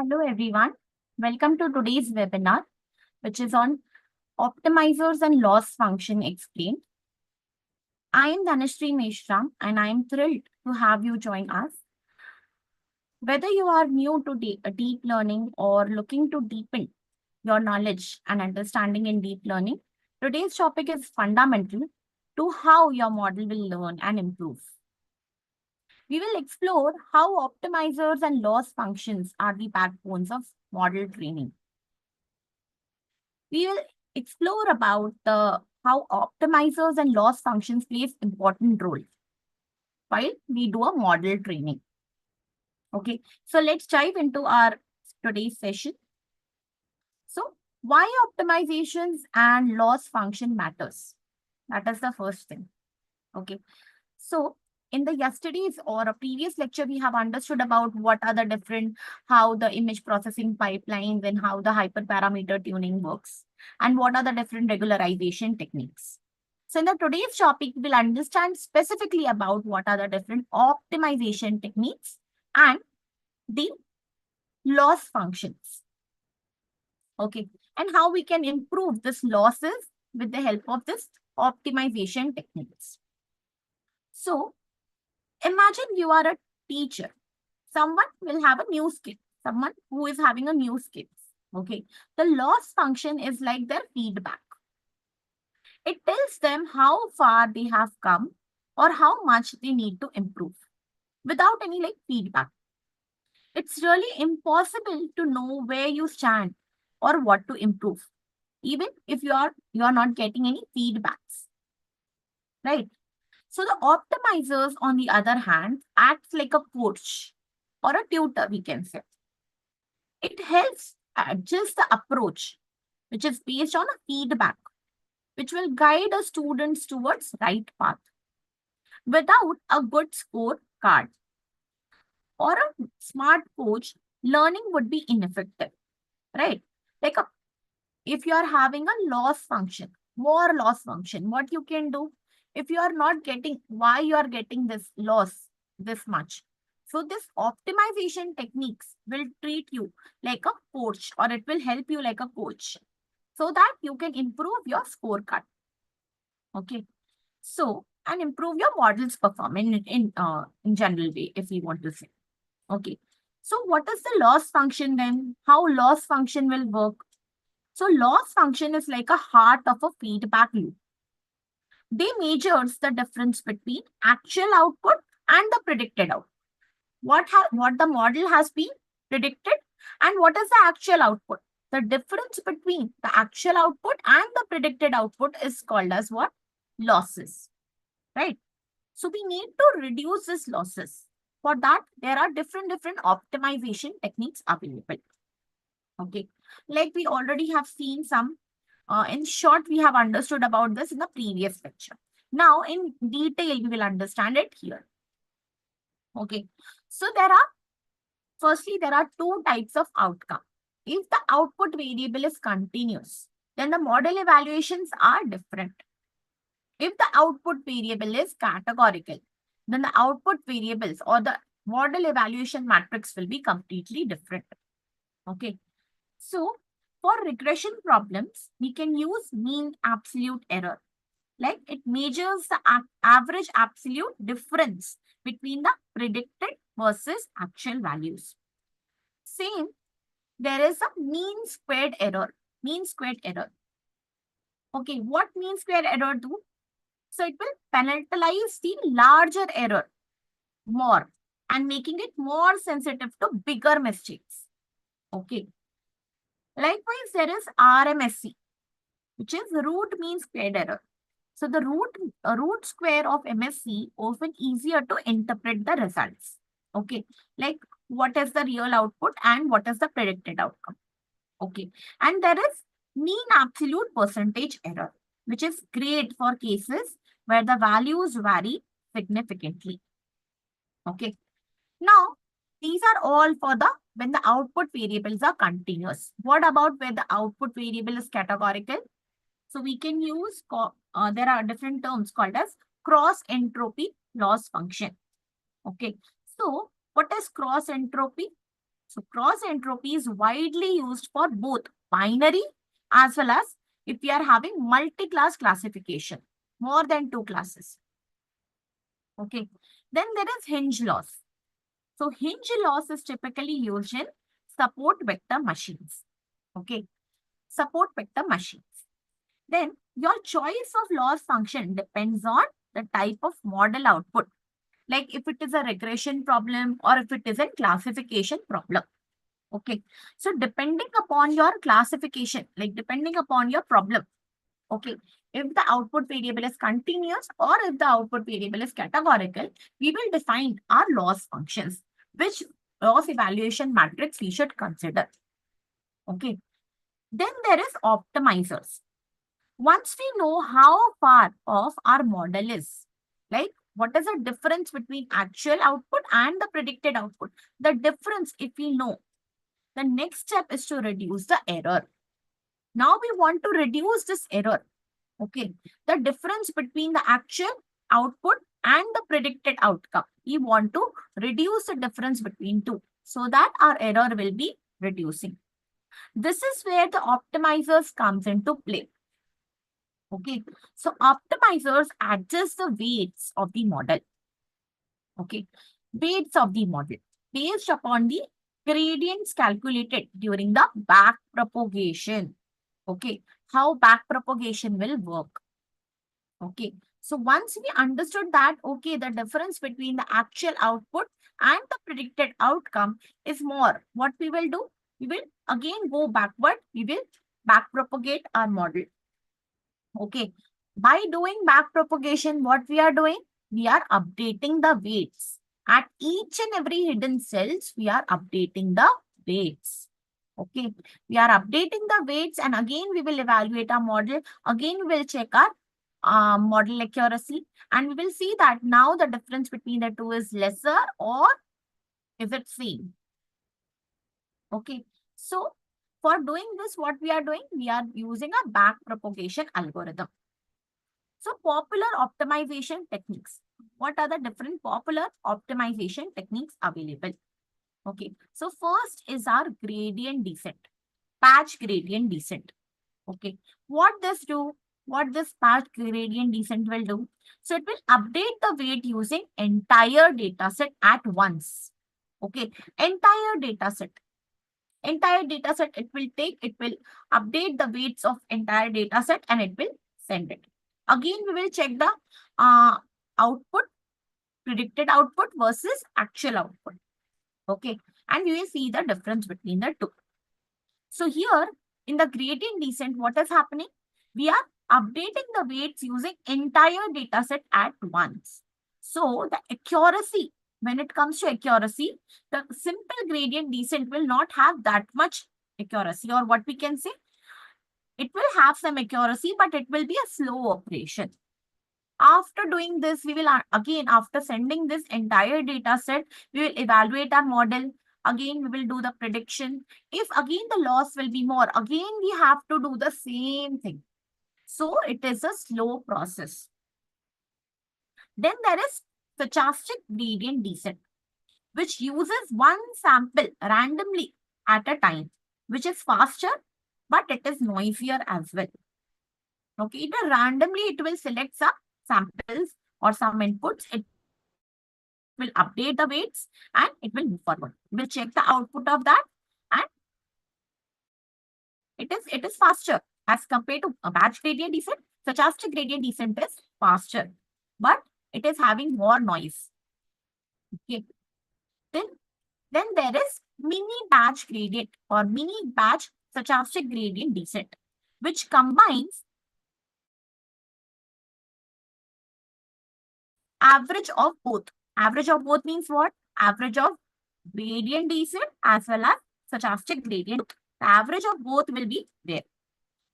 Hello everyone. Welcome to today's webinar, which is on optimizers and loss function explained. I am Dhanashree Meshram and I am thrilled to have you join us. Whether you are new to deep learning or looking to deepen your knowledge and understanding in deep learning, today's topic is fundamental to how your model will learn and improve. We will explore how optimizers and loss functions are the backbones of model training. We will explore about how optimizers and loss functions plays important role while we do a model training. Okay, so let's dive into our today's session. So why optimizations and loss function matters? That is the first thing. Okay, so in the yesterday's or a previous lecture, we have understood about what are the different, how the image processing pipelines and how the hyperparameter tuning works, and what are the different regularization techniques. So in the today's topic, we'll understand specifically about what are the different optimization techniques and the loss functions. Okay, and how we can improve this losses with the help of this optimization techniques. So imagine you are a teacher. Someone will have a new skill. Someone who is having a new skill. Okay. The loss function is like their feedback. It tells them how far they have come or how much they need to improve without any feedback. It's really impossible to know where you stand or what to improve, even if you are not getting any feedbacks. Right? So the optimizers, on the other hand, acts like a coach or a tutor, we can say. It helps adjust the approach, which is based on a feedback, which will guide a students towards right path. Without a good scorecard or a smart coach, learning would be ineffective, right? If you are having a loss function, more loss function, what you can do? If you are not getting, why you are getting this loss this much? So this optimization techniques will treat you like a coach, or it will help you like a coach so that you can improve your scorecard. Okay. So, and improve your model's performance in general way, if we want to say. Okay. So what is the loss function then? How loss function will work? So loss function is like a heart of a feedback loop. They measures the difference between actual output and the predicted output. What the model has been predicted and what is the actual output. The difference between the actual output and the predicted output is called as what? Losses, right? So we need to reduce these losses. For that, there are different optimization techniques available. Okay, like we already have seen some. In short, we have understood about this in the previous lecture. Now, in detail, we will understand it here. Okay, so firstly, there are two types of outcome. If the output variable is continuous, then the model evaluations are different. If the output variable is categorical, then the output variables or the model evaluation matrix will be completely different. Okay, so for regression problems, we can use mean absolute error. Like it measures the average absolute difference between the predicted versus actual values. Same, there is a mean squared error. Mean squared error. Okay, what mean squared error do? So it will penalize the larger error more and making it more sensitive to bigger mistakes. Okay. Likewise, there is RMSE, which is root mean squared error. So the root square of MSE often easier to interpret the results. Okay, like what is the real output and what is the predicted outcome. Okay, and there is mean absolute percentage error, which is great for cases where the values vary significantly. Okay, now these are all for the when the output variables are continuous. What about where the output variable is categorical? So we can use, there are different terms called as cross entropy loss function. Okay. So what is cross entropy? So cross entropy is widely used for both binary as well as if we are having multi-class classification, more than 2 classes. Okay. Then there is hinge loss. So hinge loss is typically used in support vector machines. Okay. Support vector machines. Then your choice of loss function depends on the type of model output. Like if it is a regression problem or if it is a classification problem. Okay. So depending upon your classification, like depending upon your problem. Okay. If the output variable is continuous or if the output variable is categorical, we will define our loss functions, which loss evaluation matrix we should consider. Okay. Then there is optimizers. Once we know how far off our model is, like what is the difference between actual output and the predicted output, the difference if we know, the next step is to reduce the error. Now we want to reduce this error. Okay, the difference between the actual output and the predicted outcome. We want to reduce the difference between two so that our error will be reducing. This is where the optimizers comes into play. Okay, so optimizers adjust the weights of the model. Okay, weights of the model based upon the gradients calculated during the back propagation. Okay, how back propagation will work. Okay, so once we understood that, okay, the difference between the actual output and the predicted outcome is more, what we will do? We will again go backward. We will back propagate our model. Okay, by doing back propagation, what we are doing? We are updating the weights. At each and every hidden cells, we are updating the weights. Okay, we are updating the weights and again we will evaluate our model. Again, we will check our model accuracy and we will see that now the difference between the two is lesser or is it same. Okay, so for doing this, what we are doing? We are using a back propagation algorithm. So popular optimization techniques. What are the different popular optimization techniques available? Okay, so first is our gradient descent, patch gradient descent. Okay, what this do? What this patch gradient descent will do? So it will update the weight using entire data set at once. Okay, entire data set. Entire data set it will take, it will update the weights of entire data set and it will send it. Again, we will check the output, predicted output versus actual output. Okay, and we will see the difference between the two. So here in the gradient descent, what is happening? We are updating the weights using entire data set at once. So the accuracy, when it comes to accuracy, the simple gradient descent will not have that much accuracy, or what we can say, it will have some accuracy, but it will be a slow operation. After doing this, we will again, after sending this entire data set, we will evaluate our model. Again, we will do the prediction. If again the loss will be more, again we have to do the same thing. So it is a slow process. Then there is stochastic gradient descent, which uses one sample randomly at a time, which is faster, but it is noisier as well. Okay, it will select some samples or some inputs. It will update the weights and it will move forward. We'll check the output of that and it is faster as compared to a batch gradient descent. Stochastic gradient descent is faster, but it is having more noise. Okay. Then there is mini batch gradient or mini batch stochastic gradient descent, which combines average of both. Average of both means what? Average of gradient descent as well as stochastic gradient. The average of both will be there.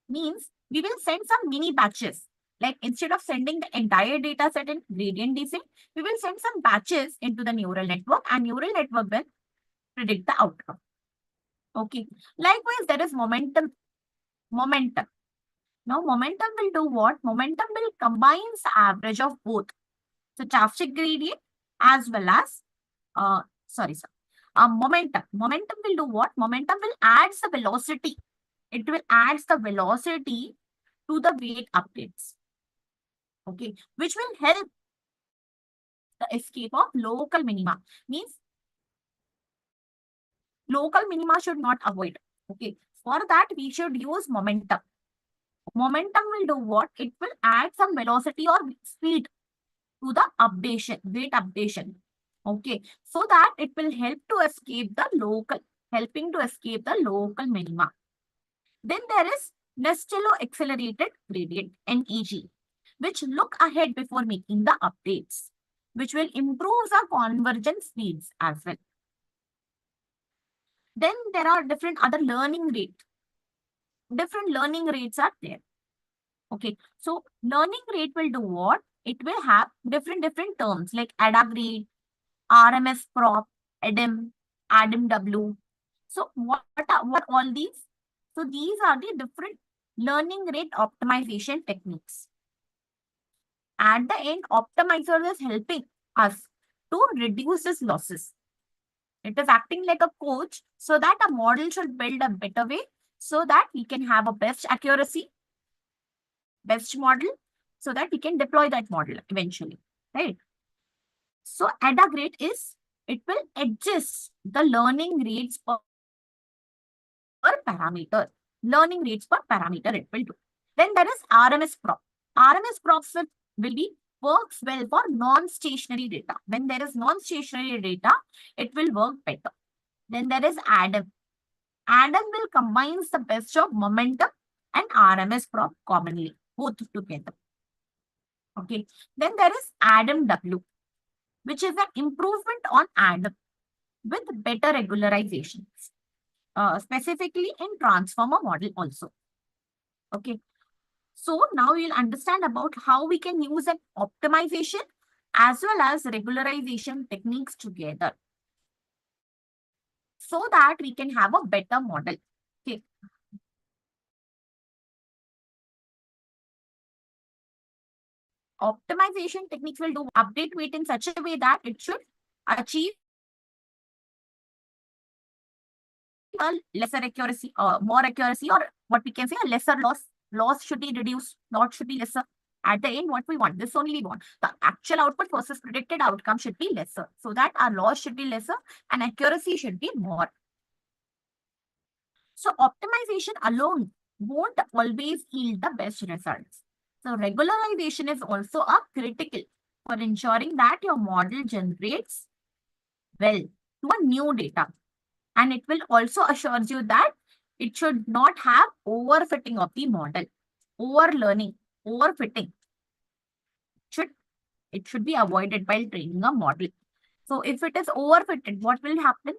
Means we will send some mini batches. Like instead of sending the entire data set in gradient descent, we will send some batches into the neural network and neural network will predict the outcome. Okay. Likewise, there is momentum. Momentum. Now, momentum will do what? Momentum will combine the average of both stochastic gradient as well as, momentum. Momentum will do what? Momentum will add the velocity. It will add the velocity to the weight updates. Okay, which will help the escape of local minima. Means local minima should not avoid. Okay, for that we should use momentum. Momentum will do what? It will add some velocity or speed to the updation, weight updation. Okay, so that it will help to escape the local, helping to escape the local minima. Then there is Nestello accelerated gradient, NEG, which look ahead before making the updates, which will improve the convergence speeds as well. Then there are different other learning rates. Different learning rates are there. Okay, so learning rate will do what? It will have different terms like ADA grade, RMS prop, ADAM, ADAM W. So what all these? So these are the different learning rate optimization techniques. At the end, optimizer is helping us to reduce these losses. It is acting like a coach so that a model should build a better way so that we can have a best accuracy, best model, so that we can deploy that model eventually, right? So ADA grade is, it will adjust the learning rates per parameter. Learning rates per parameter it will do. Then there is RMS prop. RMS props will be works well for non-stationary data. When there is non-stationary data, it will work better. Then there is ADAM. ADAM will combine the best of momentum and RMS prop commonly, both together. Okay. Then there is ADAM W, which is an improvement on ADAM with better regularizations, specifically in transformer model also. Okay. So now you'll understand about how we can use an optimization as well as regularization techniques together so that we can have a better model. Okay. Optimization techniques will do update weight in such a way that it should achieve a lesser accuracy, more accuracy, or what we can say a lesser loss. Loss should be reduced, loss should be lesser. At the end, what we want, this only we want. The actual output versus predicted outcome should be lesser, so that our loss should be lesser and accuracy should be more. So optimization alone won't always yield the best results. So regularization is also a critical for ensuring that your model generates well to a new data. And it will also assure you that it should not have overfitting of the model, overlearning, overfitting. It should be avoided while training a model. So if it is overfitted, what will happen?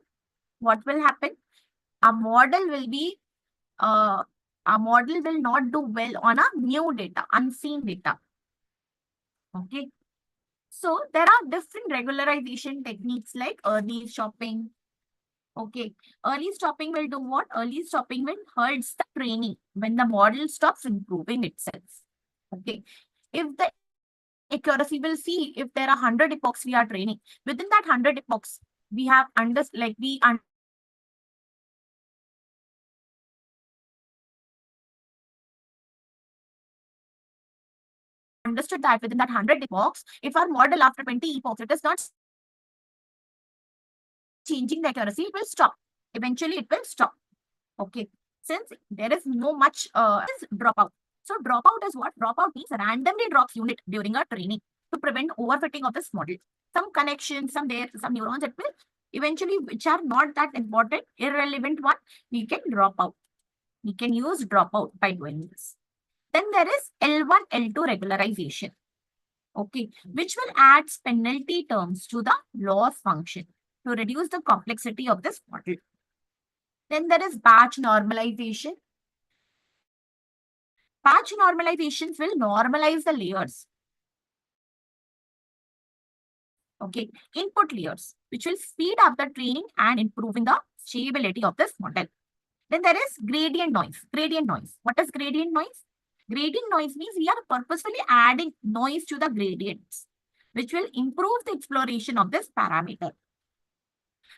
What will happen? A model will be a model will not do well on a new data, unseen data. Okay. So there are different regularization techniques like early stopping. Okay. Early stopping will do what? Early stopping will hurts the training when the model stops improving itself. Okay. If the accuracy will see if there are 100 epochs we are training, within that 100 epochs, we have understood that within that 100 epochs, if our model after 20 epochs, it is not changing the accuracy, it will stop. Eventually, it will stop. Okay. Since there is no much dropout. So dropout is what? Dropout means randomly drops unit during a training to prevent overfitting of this model. Some connections, some neurons, it will eventually, which are not that important, irrelevant one, we can drop out. We can use dropout by doing this. Then there is L1, L2 regularization. Okay, which will add penalty terms to the loss function to reduce the complexity of this model. Then there is batch normalization. Batch normalizations will normalize the layers. Okay, input layers, which will speed up the training and improving the stability of this model. Then there is gradient noise. Gradient noise. What is gradient noise? Gradient noise means we are purposefully adding noise to the gradients, which will improve the exploration of this parameter.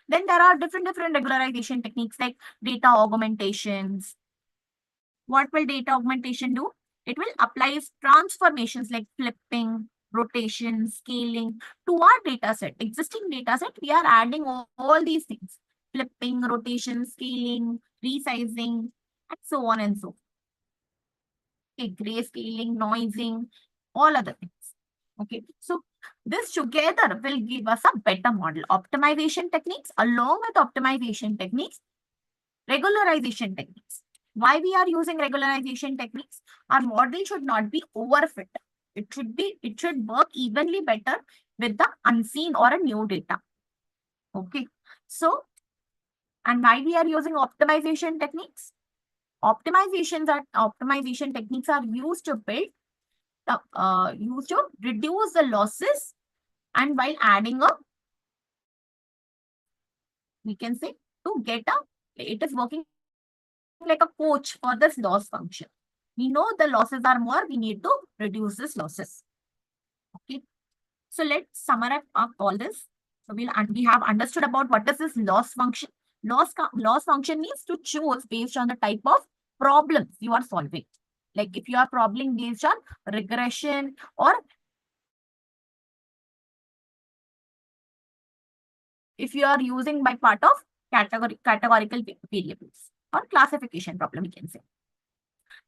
Then there are different regularization techniques like data augmentations. What will data augmentation do? It will apply transformations like flipping, rotation, scaling to our data set. Existing data set, we are adding all these things. Flipping, rotation, scaling, resizing, and so on and so forth. Okay, grayscaling, noising, all other things. Okay, so this together will give us a better model. Optimization techniques, along with optimization techniques, regularization techniques. Why we are using regularization techniques? Our model should not be overfit. It should work evenly better with the unseen or a new data. Okay, so and why we are using optimization techniques? Optimization techniques are used to reduce the losses, and while adding a, we can say, to get a, it is working like a coach for this loss function. We know the losses are more, we need to reduce this losses. Okay, so let's summarize up all this. So we have understood about what is this loss function. Loss function means to choose based on the type of problems you are solving. Like if you are problem based on regression, or if you are using by part of categorical variables or classification problem, we can say.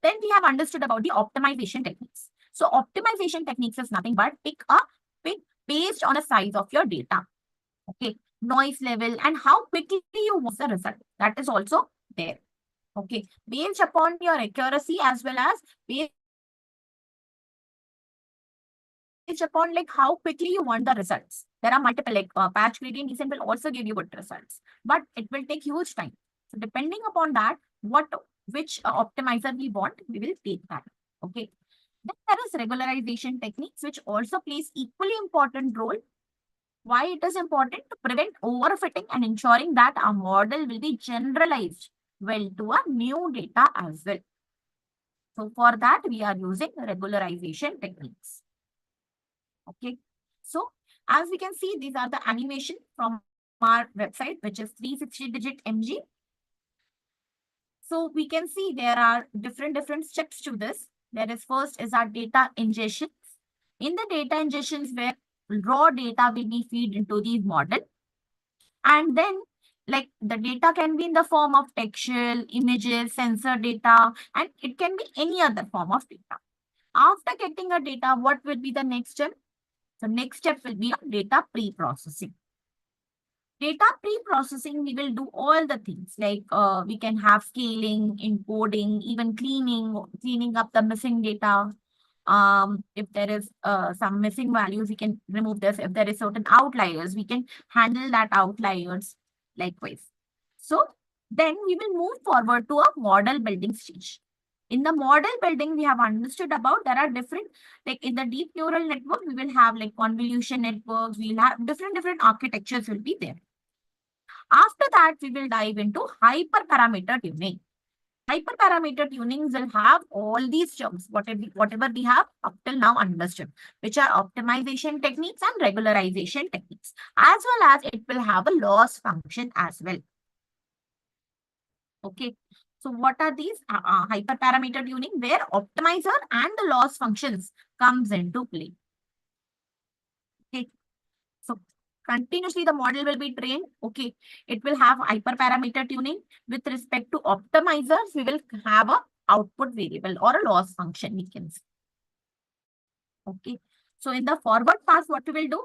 Then we have understood about the optimization techniques. So optimization techniques is nothing but pick based on the size of your data. Okay, noise level and how quickly you want the result. That is also there. Okay, based upon your accuracy as well as based upon like how quickly you want the results. There are multiple like patch gradient descent will also give you good results, but it will take huge time. So depending upon that, which optimizer we want, we will take that. Okay. Then there is regularization techniques, which also plays equally important role. Why it is important? To prevent overfitting and ensuring that our model will be generalized well to a new data as well. So for that, we are using regularization techniques. Okay. So as we can see, these are the animation from our website, which is 360DigiTMG. So we can see there are different steps to this. There is first is our data ingestions. In the data ingestions where raw data will be feed into these model, and then like the data can be in the form of textual, images, sensor data, and it can be any other form of data. After getting a data, what will be the next step? The next step will be data pre-processing. Data pre-processing, we will do all the things like we can have scaling, encoding, even cleaning up the missing data. If there is some missing values, we can remove this. If there is certain outliers, we can handle that outliers likewise. So then we will move forward to a model building stage. In the model building, we have understood about there are different, like in the deep neural network, we will have like convolution networks, we'll have different architectures will be there. After that, we will dive into hyperparameter tuning. Hyperparameter tunings will have all these terms, whatever we have up till now understood, which are optimization techniques and regularization techniques, as well as it will have a loss function as well. Okay. So what are these? Hyperparameter tuning, where optimizer and the loss functions comes into play. Okay. So continuously the model will be trained. Okay. It will have hyperparameter tuning. With respect to optimizers, we will have a output variable or a loss function, we can say. Okay. So in the forward pass, what we will do?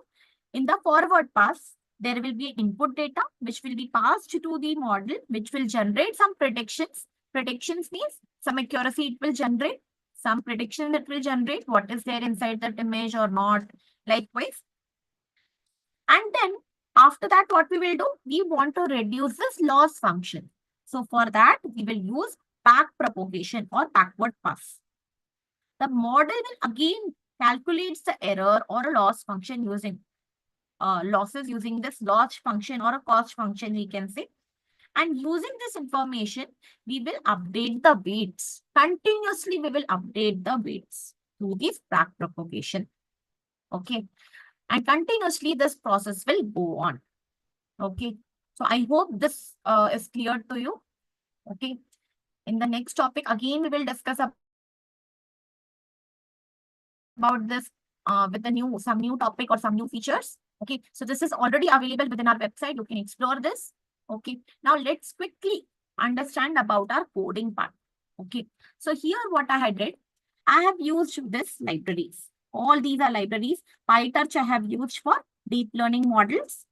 In the forward pass, there will be input data which will be passed to the model, which will generate some predictions. Predictions means some accuracy it will generate, some prediction that will generate what is there inside that image or not, likewise. And then after that, what we will do? We want to reduce this loss function. So for that, we will use back propagation or backward pass. The model will again calculates the error or a loss function using losses using this loss function or a cost function, we can say. And using this information, we will update the weights. Continuously, we will update the weights to this back propagation. Okay. And continuously, this process will go on. Okay. So I hope this is clear to you. Okay. In the next topic, again, we will discuss about this with some new topic or some new features. Okay. So this is already available within our website. You can explore this. Okay. Now let's quickly understand about our coding part. Okay. So here what I had did, I have used this libraries. All these are libraries. PyTorch I have used for deep learning models.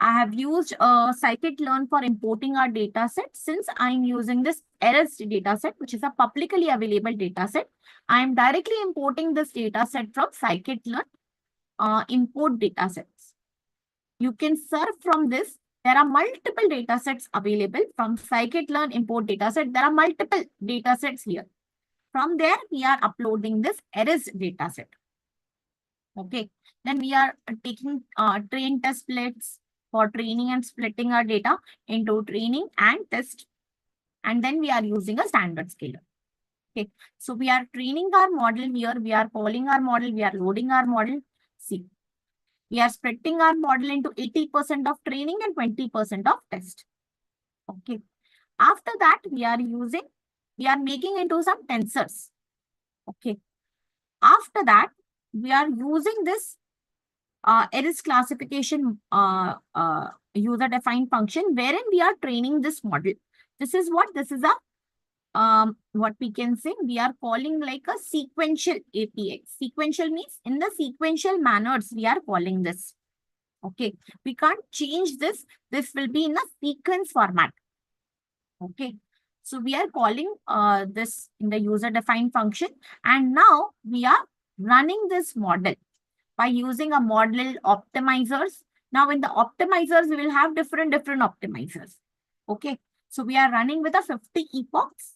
I have used scikit-learn for importing our dataset. Since I'm using this AiSPRY dataset, which is a publicly available dataset, I'm directly importing this dataset from scikit-learn import datasets. You can serve from this. There are multiple datasets available from scikit-learn import dataset. There are multiple datasets here. From there, we are uploading this AiSPRY dataset. Okay. Then we are taking train test splits for training and splitting our data into training and test. And then we are using a standard scaler. Okay. So we are training our model here. We are calling our model. We are loading our model. See, we are splitting our model into 80% of training and 20% of test. Okay. After that, we are making into some tensors. Okay. After that, we are using this AiSPRY classification user-defined function wherein we are training this model. This is a what we can say, we are calling like a sequential API. Sequential means in the sequential manners we are calling this. Okay, we can't change this. This will be in a sequence format. Okay, so we are calling this in the user-defined function, and now we are running this model by using a model optimizers. Now in the optimizers, we will have different optimizers. Okay. So we are running with a 50 epochs.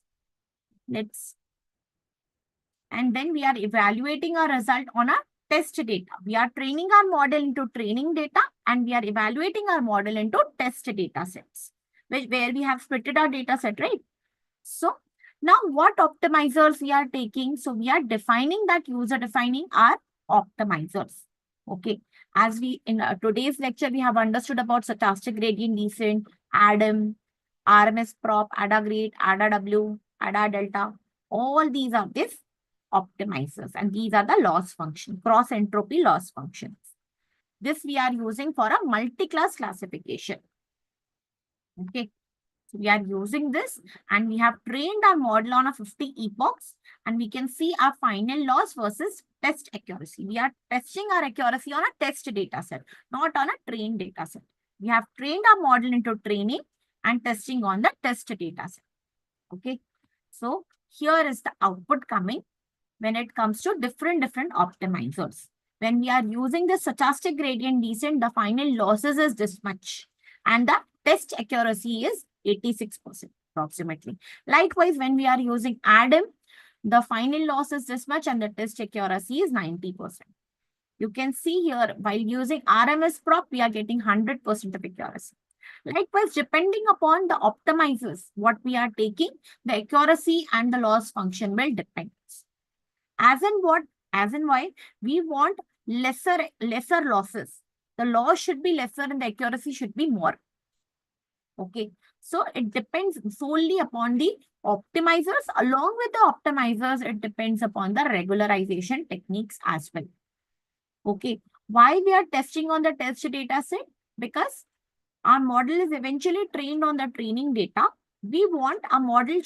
And then we are evaluating our result on our test data. We are training our model into training data and we are evaluating our model into test data sets, where we have splitted our data set, right? So now what optimizers we are taking? So we are defining that user defining our optimizers. Okay. As we in today's lecture, we have understood about stochastic gradient descent, ADAM, RMS prop, ADA grade, ADA W, ADA delta. All these are this optimizers, and these are the loss function, cross entropy loss functions. This we are using for a multi-class classification. Okay. So we are using this and we have trained our model on a 50 epochs and we can see our final loss versus test accuracy. We are testing our accuracy on a test data set, not on a trained data set. We have trained our model into training and testing on the test data set. Okay. So here is the output coming when it comes to different optimizers. When we are using the stochastic gradient descent, the final losses is this much and the test accuracy is 86% approximately. Likewise, when we are using ADAM, the final loss is this much and the test accuracy is 90%. You can see here, while using RMS prop, we are getting 100% of accuracy. Likewise, depending upon the optimizers, what we are taking, the accuracy and the loss function will depend. As in why we want lesser losses. The loss should be lesser and the accuracy should be more. Okay, so it depends solely upon the optimizers. Along with the optimizers, it depends upon the regularization techniques as well. Okay, why we are testing on the test data set? Because our model is eventually trained on the training data. We want a model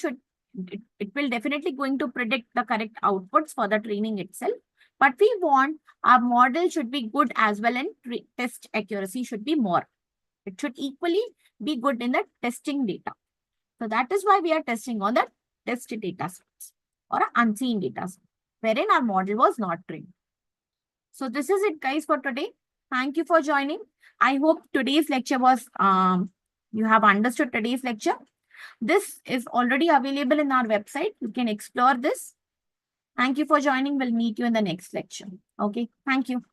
it will definitely going to predict the correct outputs for the training itself. But we want our model should be good as well and test accuracy should be more. It should equally be good in the testing data. So that is why we are testing on the test data sets or an unseen data set wherein our model was not trained. So this is it, guys, for today. Thank you for joining. I hope today's lecture was, you have understood today's lecture. This is already available in our website. You can explore this. Thank you for joining. We'll meet you in the next lecture. Okay. Thank you.